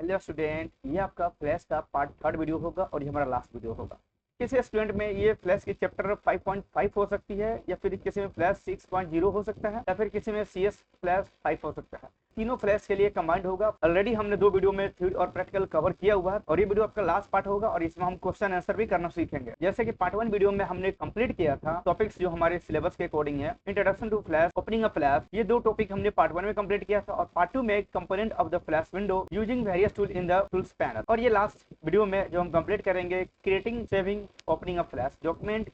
Hello student, ये आपका flash का पार्ट थर्ड वीडियो होगा और ये हमारा लास्ट वीडियो होगा। किसी स्टूडेंट में ये फ्लैश की चैप्टर 5.5 हो सकती है, या फिर किसी में फ्लैश 6.0 हो सकता है, या फिर किसी में सी एस फ्लैश 5 हो सकता है। तीनों फ्लैश के लिए कंबाइंड होगा। ऑलरेडी हमने 2 वीडियो में थ्योरी और प्रैक्टिकल कवर किया हुआ है और ये वीडियो आपका लास्ट पार्ट होगा और इसमें हम क्वेश्चन आंसर भी करना सीखेंगे। जैसे कि पार्ट 1 वीडियो में हमने कंप्लीट किया था टॉपिक्स जो हमारे सिलेबस के अकॉर्डिंग है, introduction to flash, opening a flash, ये 2 टॉपिक हमने पार्ट 1 में कंप्लीट किया था और पार्ट 2 में component of the flash window using various tool in the tools panel. और ये लास्ट वीडियो में जो हम कंप्लीट करेंगे creating, saving, opening a flash document,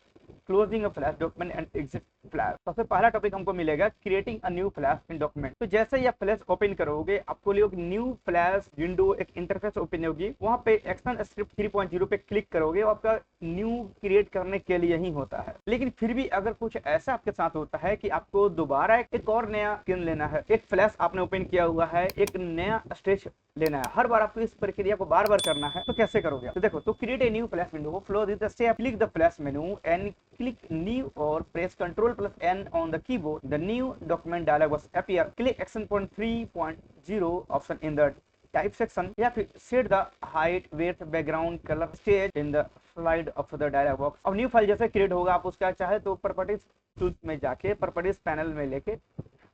closing a flash document and exit flash. सबसे पहला टॉपिक हमको मिलेगा creating a new flash in document. तो जैसे ही आप फ्लैश ओपन करोगे आपको एक न्यू फ्लैश विंडो, एक इंटरफेस ओपन होगी। वहां पे एक्शन स्क्रिप्ट 3.0 पे क्लिक करोगे और आपका न्यू क्रिएट करने के लिए ही होता है। लेकिन फिर भी अगर कुछ ऐसा आपके साथ होता है कि आपको दोबारा एक और नया स्किन लेना है, एक फ्लैश आपने ओपन किया हुआ है, एक नया स्टेज लेना है, हर बार आपको इस प्रक्रिया को बार बार करना है, तो कैसे करोगे? तो देखो, तो create a new flash window, flow this step, click the flash menu and click new or press Ctrl plus N on the keyboard. The new document dialog box appear. Click action point 3.0 option in the type section या फिर set the height, width, background color, stage in the slide of the dialog box. अब new file जैसे create होगा, आप उसका चाहे तो properties tool में जाके प्रॉपर्टीज पैनल में लेके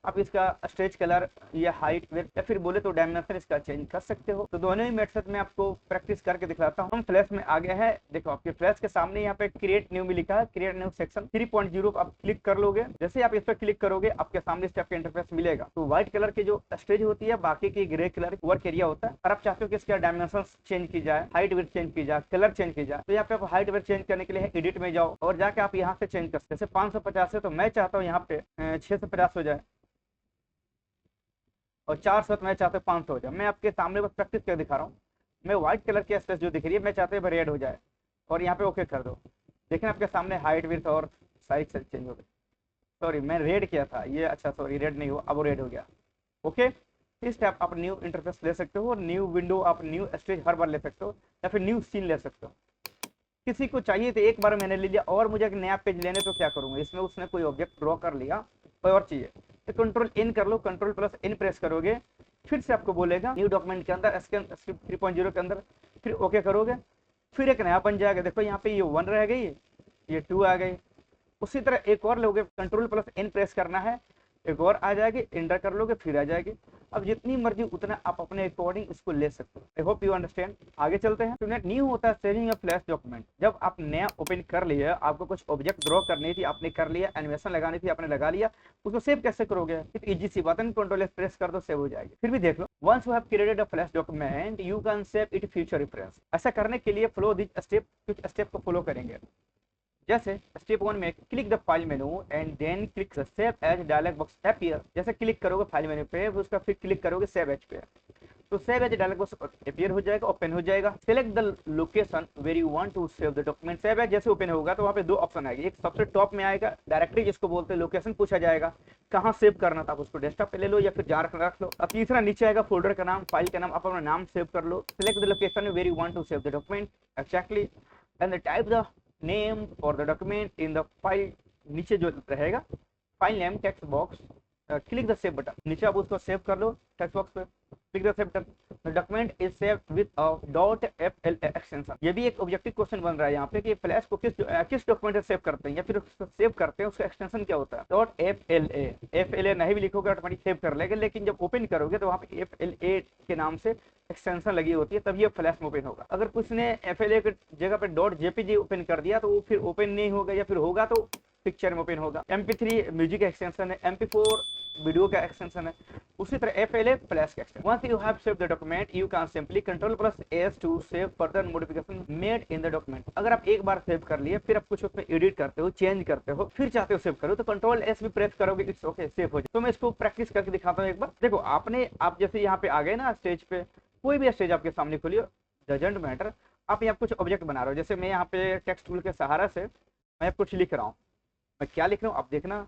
आप इसका स्टेज कलर या हाइट, वेट या फिर बोले तो डायमेंशन इसका चेंज कर सकते हो। तो दोनों ही मेथड में आपको प्रैक्टिस करके दिखलाता हूँ। हम फ्लैश में आ गए हैं। देखो, आपके फ्लैश के सामने यहाँ पे क्रिएट न्यू में लिखा है, क्रिएट न्यू सेक्शन 3.0 आप क्लिक कर लोगे। जैसे आप इस पर क्लिक करोगे आपके सामने इस टाइप का इंटरफेस मिलेगा। तो व्हाइट कलर की जो स्टेज होती है, बाकी की ग्रे कलर वर्क एरिया होता है। और आप चाहते हो कि इसका डायमेंशन चेंज की जाए, हाइट वेट चेंज की जाए, कलर चेंज की जाए, तो यहाँ पे आप हाइट वेट चेंज करने के लिए एडिट में जाओ और जाके आप यहाँ से चेंज कर सकते। जैसे 550 है तो मैं चाहता हूँ यहाँ पे 650 हो जाए, और 400 मैं चाहता हूँ 500 हो जाए। मैं आपके सामने बस प्रैक्टिस कर दिखा रहा हूँ। मैं व्हाइट कलर की स्पेस जो दिख रही है मैं चाहता हूँ रेड हो जाए और यहाँ पे ओके कर दो। देखिए आपके सामने हाइट विड्थ और साइज चेंज हो गई। सॉरी, मैं रेड किया था ये, अच्छा सॉरी, रेड नहीं हुआ, अब रेड हो गया। ओके, इस टाइप आप न्यू इंटरफेस ले सकते हो और न्यू विंडो, आप न्यू स्टेज हर बार ले सकते हो या फिर न्यू सीन ले सकते हो। किसी को चाहिए तो एक बार मैंने ले लिया और मुझे एक नया पेज लेने तो क्या करूंगा, इसमें उसने कोई ऑब्जेक्ट ड्रॉ कर लिया, कोई और चाहिए तो कंट्रोल इन कर लो, कंट्रोल प्लस इन प्रेस करोगे, फिर से आपको बोलेगा न्यू डॉक्यूमेंट के अंदर स्कैन स्क्रिप्ट 3.0 के अंदर, फिर ओके करोगे, फिर एक नया बन जाएगा। देखो यहाँ पे ये 1 रह गई, ये 2 आ गई। उसी तरह एक और लोगे, कंट्रोल प्लस इन प्रेस करना है, एक और आ जाएगी, इंटर कर लोगे फिर आ जाएगी। अब जितनी मर्जी उतना आप अपने अकॉर्डिंग इसको ले सकते हो। I hope you understand. आगे चलते हैं। स्टूडेंट, न्यू होता है सेविंग अ फ्लैश डॉक्यूमेंट। जब आप नया ओपन कर लिए, आपको कुछ ऑब्जेक्ट ड्रॉ करनी थी, आपने कर लिया, एनिमेशन लगानी थी, आपने लगा लिया, उसको सेव कैसे करोगे? इजी सी बात है, कंट्रोल एस प्रेस कर दो, सेव हो जाएगी। फिर भी देख लो, once you have created a flash document you can save it future reference. ऐसा करने के लिए फ्लो दिस स्टेप, कुछ स्टेप को फॉलो करेंगे। जैसे स्टेप 1 में click the file menu and then click the save as dialog box appear. जैसे क्लिक करोगे फाइल मेनू पे, उसका फिर क्लिक करोगे सेव एज पे, तो save as dialog box appear हो जाएगा, ओपन हो जाएगा। Select the location where you want to save the document. Save as जैसे ओपन होगा तो वहाँ पे 2 ऑप्शन आएगी। एक सबसे टॉप में आएगा डायरेक्टरी, जिसको बोलते हैं लोकेशन, पूछा जाएगा कहाँ सेव करना था, आप उसको डेस्कटॉप पे ले लो या फिर जहाँ रख लो। अब तीसरा नीचे आएगा फोल्डर का नाम, फाइल का नाम, आप अपना नाम सेव कर लो। Select the location where you want to save the document exactly and type the name for the document in the file. नीचे जो रहेगा file name text box, click the save button, नीचे आप उसको सेव कर लो टेक्स्ट बॉक्स पे, click the save button. The document is save with a .fla extension. ये भी एक ऑब्जेक्टिव क्वेश्चन बन रहा है यहाँ पे कि फ्लैश को किस डॉक्यूमेंट से सेव करते हैं या फिर उसको सेव करते हैं, उसका एक्सटेंशन क्या होता है? .fla। fla नहीं भी लिखोगे ऑटोमेटिक सेव कर लेगा, लेकिन जब ओपन करोगे तो वहाँ पे fla के नाम से एक्सटेंशन लगी होती है, तभी ये फ्लैश में ओपन होगा। अगर कुछ ने fla की जगह पे .jpg ओपन कर दिया तो वो फिर ओपन नहीं होगा, या फिर होगा तो पिक्चर में ओपन होगा। MP3 म्यूजिक का एक्सटेंशन है, MP4 वीडियो का एक्सटेंशन है, उसी तरह FLA फ्लैश का extension. Once you have saved the document you can simply control plus S to save further modification made in the document. अगर आप एक बार सेव कर लिए, फिर आप कुछ उसमें एडिट करते हो, चेंज करते हो, फिर चाहते हो सेव करो, तो कंट्रोल एस भी प्रेस करोगे, इट्स ओके, सेव हो जाए। तो मैं इसको प्रैक्टिस करके दिखाता हूँ एक बार। देखो, आप जैसे यहाँ पे आ गए ना स्टेज पे, कोई भी स्टेज आपके सामने खोलिए, डजंट मैटर। आप यहाँ कुछ ऑब्जेक्ट बना रहे हो, जैसे मैं यहाँ पे टेक्स्ट टूल के सहारा से मैं कुछ लिख रहा हूँ। मैं क्या लिख रहा हूँ आप देखना।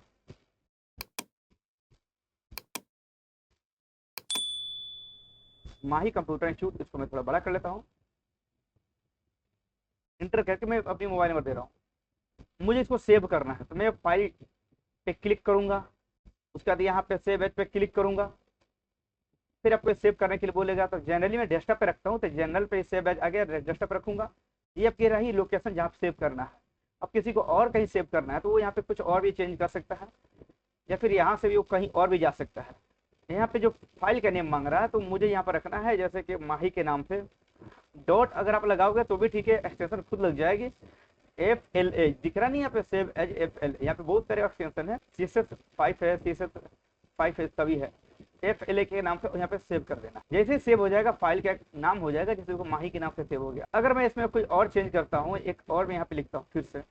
माही कंप्यूटर इंस्टीट्यूट, इसको मैं थोड़ा बड़ा कर लेता हूँ, इंटर करके मैं अपनी मोबाइल नंबर दे रहा हूँ। मुझे इसको सेव करना है तो मैं फाइल पे क्लिक करूंगा, उसके बाद यहाँ पे सेव एज पे क्लिक करूंगा, फिर आपको सेव करने के लिए बोलेगा, तो जनरली मैं डेस्कटॉप पे रखता हूँ, तो जनरल पे सेव एज आ गया, डेस्कटॉप पे रखूंगा। ये आपकी रही लोकेशन जहाँ सेव करना है। अब किसी को और कहीं सेव करना है तो वो यहाँ पे कुछ और भी चेंज कर सकता है, या फिर यहाँ से भी वो कहीं और भी जा सकता है। यहाँ पे जो फाइल का नेम मांग रहा है तो मुझे यहाँ पर रखना है जैसे कि माही के नाम से। डॉट अगर आप लगाओगे तो भी ठीक है, एक्सटेंशन खुद लग जाएगी। FLA दिख रहा नहीं यहाँ पे, सेव एज FL, यहाँ पे बहुत सारे एक्सटेंशन है, CSS5 है, CSS5 सभी है। FLA के नाम से यहाँ पे सेव कर देना। जैसे ही सेव हो जाएगा फाइल का नाम हो जाएगा, जैसे को माही के नाम से सेव हो गया। अगर मैं इसमें कोई और चेंज करता हूँ, एक और मैं यहाँ पे लिखता हूँ फिर से,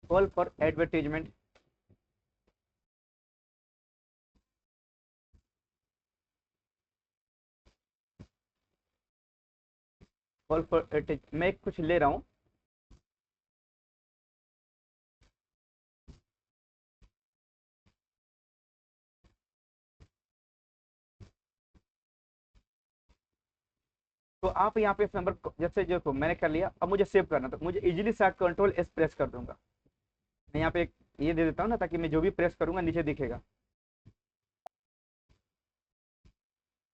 call for advertisement, call for मैं कुछ ले रहा हूँ, तो आप यहाँ पे इस नंबर जैसे जो मैंने कर लिया, अब मुझे सेव करना, तो मुझे इजीली से Ctrl+S प्रेस कर दूंगा। मैं यहाँ पे एक ये दे देता हूँ ना, ताकि मैं जो भी प्रेस करूंगा नीचे दिखेगा।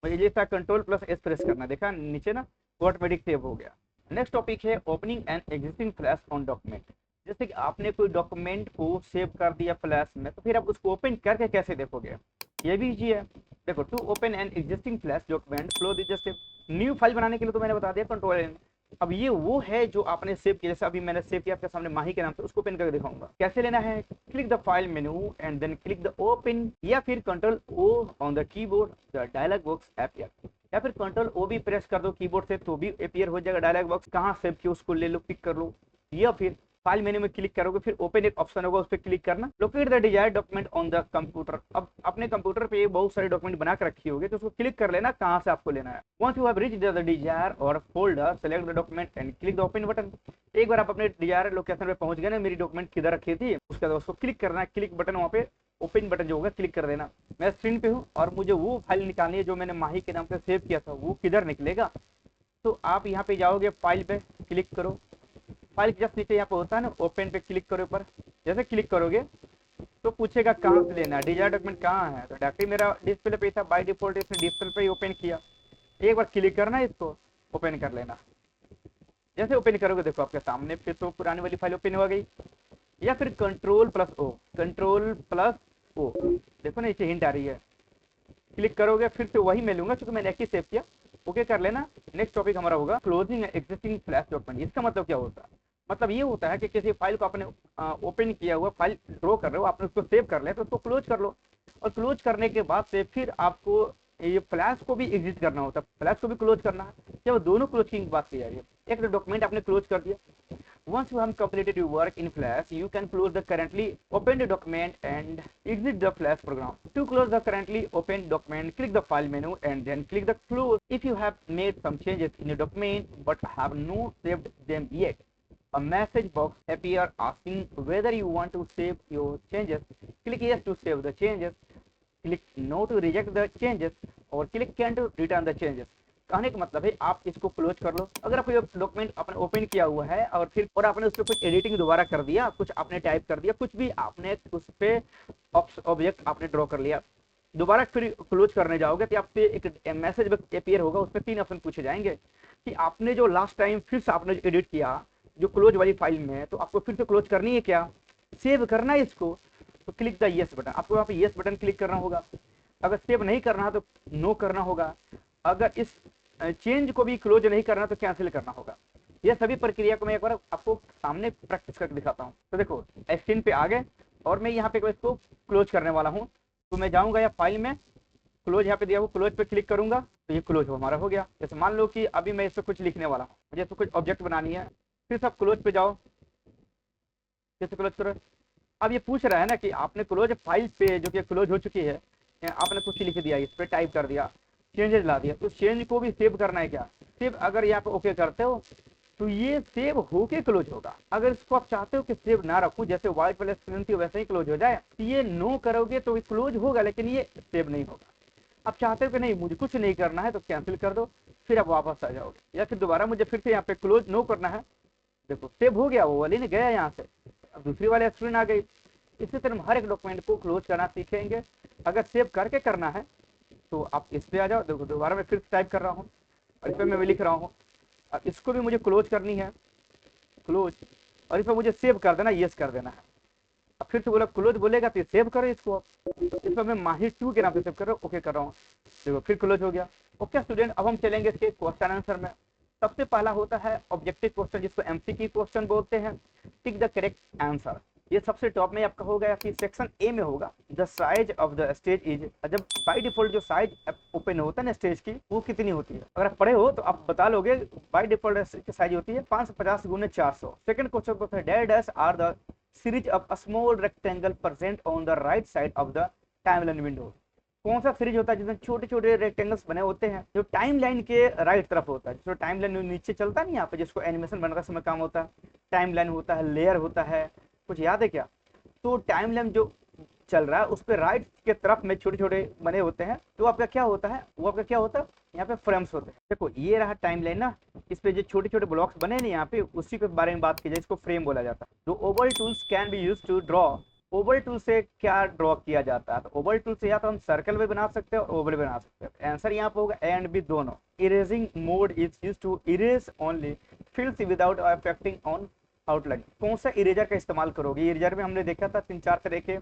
मुझे ये था Ctrl+S प्रेस करना, देखा नीचे ना, ऑटोमेटिक सेव हो गया। नेक्स्ट टॉपिक है opening N existing flash on document. जैसे कि आपने कोई डॉक्यूमेंट को सेव कर दिया फ्लैश में, तो फिर आप उसको ओपन करके कैसे देखोगे, ये भी इजी है। देखो, to open an existing flash document flow the just new file बनाने के लिए तो मैंने बता दिया Ctrl+N। अब ये वो है जो आपने सेव किया, जैसे अभी मैंने सेव किया आपके सामने माही के नाम से, उसको ओपन करके दिखाऊंगा कैसे लेना है। Click the file menu and then click the open, या फिर Ctrl+O on the keyboard, the dialog box appear, या फिर Ctrl+O भी प्रेस कर दो कीबोर्ड से तो भी अपीयर हो जाएगा डायलॉग बॉक्स। कहाँ सेव किया उसको ले लो, पिक कर लो, या फिर फाइल मेन्यू में क्लिक करोगे, फिर ओपन एक ऑप्शन होगा, उस पर क्लिक करना, locate the desired document on the computer. अब अपने कंप्यूटर पे बहुत सारे डॉक्यूमेंट बना के रखी होगी, तो उसको क्लिक कर लेना कहाँ से आपको लेना है। Once you have reached the desire और folder, select the document and click the open button. एक बार आप अपने डिजायर लोकेशन पे पहुंच गए ना, मेरी डॉक्यूमेंट किधर रखी थी, उसके बाद उसको क्लिक करना है, क्लिक बटन वहाँ पे ओपन बटन जो होगा क्लिक कर देना। मैं स्क्रीन पे हूँ और मुझे वो फाइल निकालनी है जो मैंने माही के नाम से सेव किया था, वो किधर निकलेगा। तो आप यहाँ पे जाओगे, फाइल पे क्लिक करो, फाइल के जस्ट नीचे यहाँ पे होता है ना, ओपन पे क्लिक करो ऊपर। जैसे क्लिक करोगे तो पूछेगा कहाँ से लेना है, डिजायर डॉक्यूमेंट कहाँ है, तो डायरेक्टली मेरा डिस्प्ले पे था, बाय डिफॉल्ट इसने डिस्प्ले पे ओपन किया। एक बार क्लिक करना है, इसको ओपन कर लेना। जैसे ओपन करोगे देखो आपके सामने फिर तो पुरानी वाली फाइल ओपन हो गई। या फिर Ctrl+O, Ctrl+O, देखो ना नीचे हिंट आ रही है, क्लिक करोगे फिर से वही मैं लूंगा क्योंकि मैंने एक ही सेव किया। ओके कर लेना। नेक्स्ट टॉपिक हमारा होगा क्लोजिंग एग्जिस्टिंग फ्लैश डॉक्यूमेंट। इसका मतलब क्या होता है, मतलब ये होता है कि किसी फाइल को आपने ओपन किया हुआ फाइल ड्रॉ कर रहे हो, आपने उसको सेव कर लिया तो उसको क्लोज कर लो, और क्लोज करने के बाद से फिर आपको ये फ्लैश को भी एग्जिस्ट करना होता है, फ्लैश को भी क्लोज करना है। जब दोनों क्लोज की बात की जा रही है, एक तो डॉक्यूमेंट आपने क्लोज कर दिया, once you have completed your work in Flash, you can close the currently opened document and exit the Flash program. To close the currently opened document, click the file menu and then click the close. If you have made some changes in your document but have not saved them yet, a message box appears asking whether you want to save your changes. Click yes to save the changes, click no to reject the changes, और click can to return the changes। कहने का मतलब है आप इसको close कर लो। अगर आप ये डॉक्यूमेंट आपने ओपन किया हुआ है और फिर और आपने उस पर कुछ एडिटिंग दोबारा कर दिया, कुछ आपने टाइप कर दिया, कुछ भी आपने उस पे ऑब्जेक्ट आपने ड्रॉ कर लिया, दोबारा फिर क्लोज करने जाओगे तो आपसे एक मैसेज अपीयर होगा, उस पर 3 ऑप्शन पूछे जाएंगे कि आपने जो लास्ट टाइम फिर से आपने एडिट किया जो क्लोज वाली फाइल में है, तो आपको फिर से क्लोज करनी है क्या, सेव करना है इसको, तो क्लिक द यस बटन। आपको यहाँ पे यस बटन क्लिक करना होगा। अगर सेव नहीं करना है तो नो करना होगा। अगर इस चेंज को भी क्लोज नहीं करना तो कैंसिल करना होगा। ये सभी प्रक्रिया को मैं एक बार आपको सामने प्रैक्टिस करके दिखाता हूँ। तो देखो स्क्रीन पे आ गए और मैं यहाँ पे इसको क्लोज करने वाला हूँ। तो मैं जाऊँगा या फाइल में क्लोज यहाँ पे दिया हुआ, क्लोज पे क्लिक करूंगा तो ये क्लोज हमारा हो गया। जैसे मान लो कि अभी मैं इस पर कुछ लिखने वाला हूँ, मुझे इसको कुछ ऑब्जेक्ट बनानी है, फिर सब क्लोज पे जाओ, फिर से क्लोज करो। अब ये पूछ रहा है ना कि आपने क्लोज फाइल पे जो कि क्लोज हो चुकी है, आपने कुछ लिख दिया, इस पर टाइप कर दिया, चेंजेस ला दिया, तो चेंज को भी सेव करना है क्या, सेव अगर यहाँ पे ओके करते हो तो ये सेव होके क्लोज होगा। अगर इसको आप चाहते हो कि सेव ना रखूं, जैसे व्हाइट वाले स्क्रीन थी वैसे ही क्लोज हो जाए, तो ये नो करोगे तो क्लोज होगा लेकिन ये सेव नहीं होगा। आप चाहते हो कि नहीं मुझे कुछ नहीं करना है तो कैंसिल कर दो, फिर आप वापस आ जाओगे, या फिर दोबारा मुझे फिर से यहाँ पे क्लोज नो करना है। देखो सेव हो गया, वो वाली ने गया यहाँ से, अब दूसरी वाली स्क्रीन आ गई। इसी तरह हम हर एक डॉक्यूमेंट को क्लोज करना सीखेंगे। अगर सेव करके करना है तो आप इस पे आ जाओ। देखो दोबारा मैं फिर टाइप कर रहा हूँ और इस पर मैं लिख रहा हूँ। अब इसको भी मुझे क्लोज करनी है, क्लोज, और इस पर मुझे सेव कर देना, यस कर देना है। अब फिर से बोला क्लोज बोलेगा तो सेव करो इसको। इस पर मैं माहिर 2 के नाम से सेव कर रहा हूँ, ओके कर रहा हूँ। देखो फिर क्लोज हो गया। ओके स्टूडेंट, अब हम चलेंगे इसके क्वेश्चन आंसर में। सबसे पहला होता है ऑब्जेक्टिव क्वेश्चन, जिसको एमसीक्यू क्वेश्चन बोलते हैं। Tick the correct answer. ये सबसे टॉप में आपका होगा, कि सेक्शन ए में होगा the size of the stage is. जब बाय डिफॉल्ट जो साइज ओपन होता है ना स्टेज की, वो कितनी होती है? अगर आप पढ़े हो तो आप बता लोगे। बाय डिफॉल्ट की साइज होती है 550 गुने 400। सेकंड क्वेश्चन होता है dare dash are the series of a small rectangle present on the right side of the timeline window. कौन सा सीरीज होता है जिसमें छोटे छोटे रेक्टेंगल्स बने होते हैं, जो टाइमलाइन के राइट तरफ होता है? जो टाइमलाइन नीचे चलता है ना यहाँ पे, जिसको एनिमेशन बनाते समय काम होता है, टाइमलाइन होता है, लेयर होता है, कुछ याद है क्या? तो टाइमलाइन जो चल रहा है उस पर राइट के तरफ में छोटे छोटे बने होते हैं, तो आपका क्या होता है? वो आपका क्या होता है? यहाँ पे फ्रेम्स होते हैं। देखो ये रहा टाइमलाइन ना, इस पे जो छोटे छोटे ब्लॉक्स बने ना यहाँ पे, उसी के बारे में बात की जाए, इसको फ्रेम बोला जाता है। जो oval tools can be used to draw. Oval tool से क्या ड्रॉ किया जाता है? तो ओवल टूल से या तो हम सर्कल भी बना सकते हैं और ओवल बना सकते हैं। आंसर यहाँ पे होगा ए एंड बी दोनों। Erasing mode is used to erase only fills without affecting on outline. कौन सा इरेजर का इस्तेमाल करोगे? इरेजर में हमने देखा था 3-4 तरह के।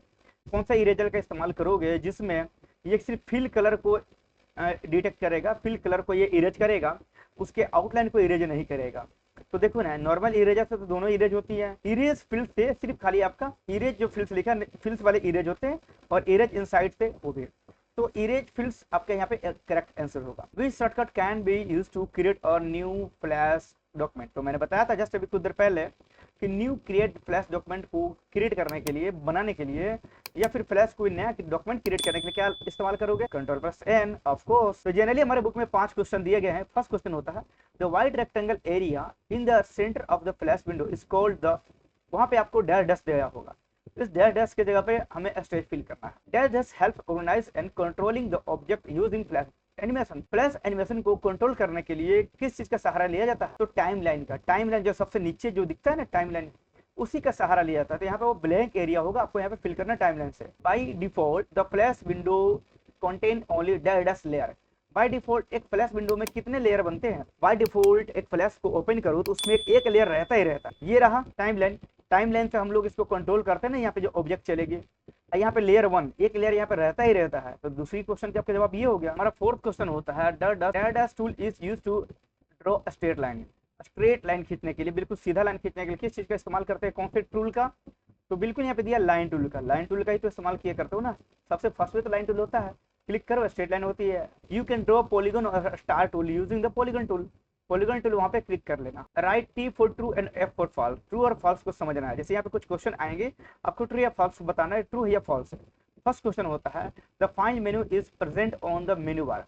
कौन सा इरेजर का इस्तेमाल करोगे जिसमें ये सिर्फ फिल कलर को डिटेक्ट करेगा, फिल कलर को ये इरेज करेगा, उसके आउटलाइन को इरेज नहीं करेगा? तो देखो ना, नॉर्मल इरेजर से तो दोनों इरेज होती है। इरेज फिल्स से सिर्फ खाली आपका इरेज, जो फिल्स लिखा फिल्स वाले इरेज होते हैं, और इरेज इनसाइड से वो भी। तो इरेज फिल्स आपके यहाँ पे करेक्ट आंसर होगा। Which shortcut can be used to create a new flash document? तो मैंने बताया था जस्ट अभी कुछ देर पहले कि न्यू क्रिएट फ्लैश डॉक्यूमेंट को क्रिएट करने के लिए, बनाने के लिए, या फिर फ्लैश कोई नया डॉक्यूमेंट क्रिएट करने के लिए क्या इस्तेमाल करोगे? कंट्रोल+N ऑफ कोर्स। तो जनरली हमारे बुक में 5 क्वेश्चन दिए गए हैं। फर्स्ट क्वेश्चन होता है the wide rectangle area in the centre of the flash window is called the. वहां पे आपको डैश डैश दिया होगा, इस डैश डैश की जगह पे हमें स्टेज फिल करना है। Dash dash help organize and controlling the object using flash animation. Flash animation को कंट्रोल करने के लिए किस चीज का सहारा लिया जाता है? तो टाइमलाइन का। टाइमलाइन जो सबसे नीचे जो दिखता है ना टाइमलाइन, उसी का सहारा लिया जाता है। तो यहाँ पे वो ब्लैंक एरिया होगा, आपको यहाँ पे फिल करना टाइमलाइन से। By default the flash window contain only dash dash layer. By default एक फ्लैश विंडो में कितने लेयर बनते हैं? बाय डिफॉल्ट एक फ्लैश को ओपन करो तो उसमें एक लेयर रहता ही रहता है। ये रहा टाइमलाइन। टाइमलाइन से हम लोग इसको कंट्रोल करते हैं ना, यहाँ पे जो ऑब्जेक्ट चलेगी, यहाँ पे लेयर 1 एक लेयर यहाँ पे रहता ही रहता है। तो दूसरी क्वेश्चन का आपका जवाब ये हो गया। हमारा फोर्थ क्वेश्चन होता है dash tool is used to draw straight line. Straight line खींचने के लिए, बिल्कुल सीधा लाइन खींचने के लिए किस चीज का इस्तेमाल करते हैं? कौन से टूल का? तो बिल्कुल यहाँ पे दिया लाइन टूल का। लाइन टूल का ही तो इस्तेमाल किया करते हो ना, सबसे फर्स्ट में तो लाइन टूल होता है। क्लिक करो, स्ट्रेट लाइन होती है। यू कैन ड्रॉ पॉलीगन और star tool using the polygon tool. Polygon tool वहां पे क्लिक कर लेना। Write T for true and F for false. True और फॉल्स को समझना है। जैसे यहाँ पे कुछ क्वेश्चन आएंगे, आपको ट्रू या फॉल्स बताना है, ट्रू है या फॉल्स है। फर्स्ट क्वेश्चन होता है the file menu is present on the menu bar.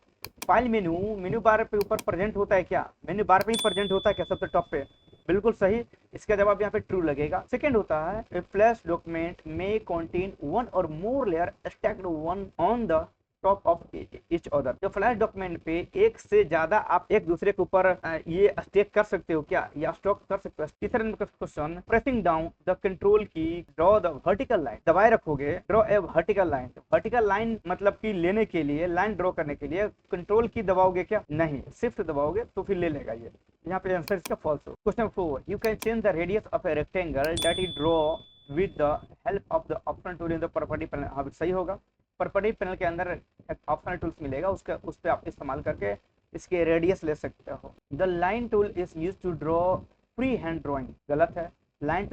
File menu बार पे ऊपर प्रेजेंट होता है क्या? मेनू बार पे ही प्रेजेंट होता है क्या सबसे टॉप पे? बिल्कुल सही, इसका जवाब यहाँ पे ट्रू लगेगा। सेकंड होता है फ्लैश डॉक्यूमेंट में कंटेन वन और more layer stacked one on the top of each other. जो फ्लैश डॉक्यूमेंट पे एक से ज्यादा आप एक दूसरे के ऊपर ये स्टेक कर सकते हो क्या, या स्टॉक कर सकते हो? तीसरा नंबर का question pressing down the control की ड्रॉ द वर्टिकल लाइन। दबाए रखोगे draw a vertical line. Vertical line मतलब कि लेने के लिए, लाइन ड्रॉ करने के लिए कंट्रोल की दबाओगे क्या? नहीं, शिफ्ट दबाओगे तो फिर ले लेगा ये। यहाँ पे आंसर इसका फॉल्स हो। Question 4 you can change the radius of a rectangle that is draw with the help of the option tool in the property panel. हाँ सही होगा। प्रॉपर्टी पैनल के अंदर ऑप्शनल टूल्स मिलेगा, उसका उस पर आप इस्तेमाल करके इसके रेडियस ले सकते हो। The line tool is used to draw free hand drawing. गलत है। लाइन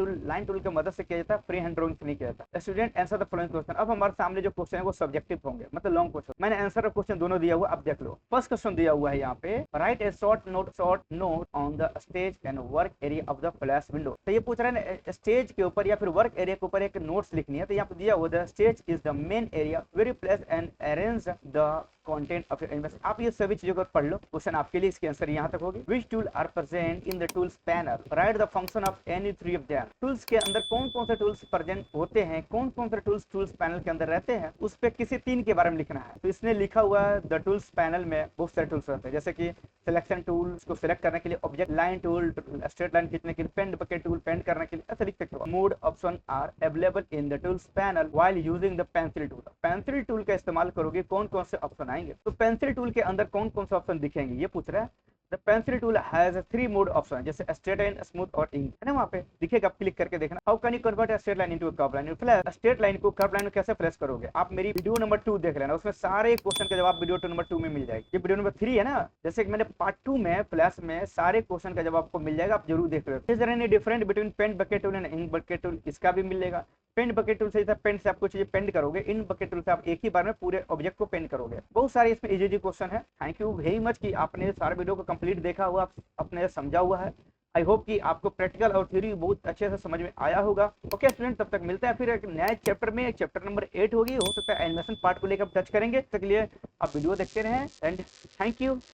टूल की मदद से किया जाता है, फ्री हैंड ड्राइंग से नहीं किया जाता। Student answer the following question. अब हमारे सामने जो क्वेश्चन है वो सब्जेक्टिव होंगे, मतलब लॉन्ग क्वेश्चन। मैंने आंसर और क्वेश्चन दोनों दिया हुआ, अब देख लो। फर्स्ट क्वेश्चन दिया हुआ है यहाँ पे right A short note on the stage and work area of the flash window. तो ये पूछ रहा है ना, स्टेज के ऊपर या फिर वर्क एरिया के ऊपर एक नोट्स लिखनी है। तो यहाँ पे दिया हुआ the stage is the main area where you place and arrange the content of your animation. आप ये सभी चीजों को पढ़ लो, क्वेश्चन आपके लिए इसकी आंसर यहाँ तक होगी। Which tool are present in the tools panel, write the function of any three of them. Tools के अंदर कौन कौन से टूल्स प्रेजेंट होते हैं, कौन कौन से टूल्स पैनल के अंदर रहते हैं, उस पे किसी तीन के बारे में लिखना है। तो इसने लिखा हुआ है द टूल्स पैनल में बहुत सारे टूल्स रहते हैं, जैसे कि सिलेक्शन टूल, इसको सिलेक्ट करने के लिए, object line tool, straight line खींचने के लिए, पेंट बकेट टूल, पेंट करने के लिए, ऐसे लिख सकते हो। Mode option are available in the tools panel while using the pencil tool. Pencil tool का इस्तेमाल करोगे कौन कौन से ऑप्शन आएंगे, तो पेंसिल टूल के अंदर कौन कौन से ऑप्शन दिखेंगे ये पूछ रहा है। The pencil tool has 3 mode option, जैसे स्ट्रेट लाइन, स्मूथ और इंक, है ना, वहाँ पे दिखेगा, आप क्लिक करके देखना। How can you convert straight line into a curve line, flash straight line को कर्व लाइन में कैसे फ्लैश करोगे, आप मेरी वीडियो नंबर 2 देख लेना, उसमें सारे क्वेश्चन का जवाब वीडियो नंबर 2 में मिल जाएगी। ये वीडियो नंबर 3 है ना, जैसे कि मैंने पार्ट 2 में फ्लैश में सारे क्वेश्चन का जवाब आपको मिल जाएगा, आप जरूर देख लो। Is there any difference between paint bucket tool and ink bucket tool, इसका भी मिलेगा। पेंट बकेट टूल से पेंट से आप कुछ चीजें पेंट करोगे, इन बकेट टूल से आप एक ही बार में पूरे ऑब्जेक्ट को पेंट करोगे। बहुत सारे इसमें इजी क्वेश्चन है। थैंक यू वेरी मच कि आपने सारे वीडियो को कंप्लीट देखा हुआ, अपने समझा हुआ है। आई होप कि आपको प्रैक्टिकल और थ्योरी बहुत अच्छे से समझ में आया होगा। ओके स्टूडेंट, तब तक मिलते हैं फिर एक नए चैप्टर में। चैप्टर नंबर 8 होगी, हो सकता है एनिमेशन पार्ट को लेकर टच करेंगे। तक के लिए आप वीडियो देखते रहें एंड थैंक यू।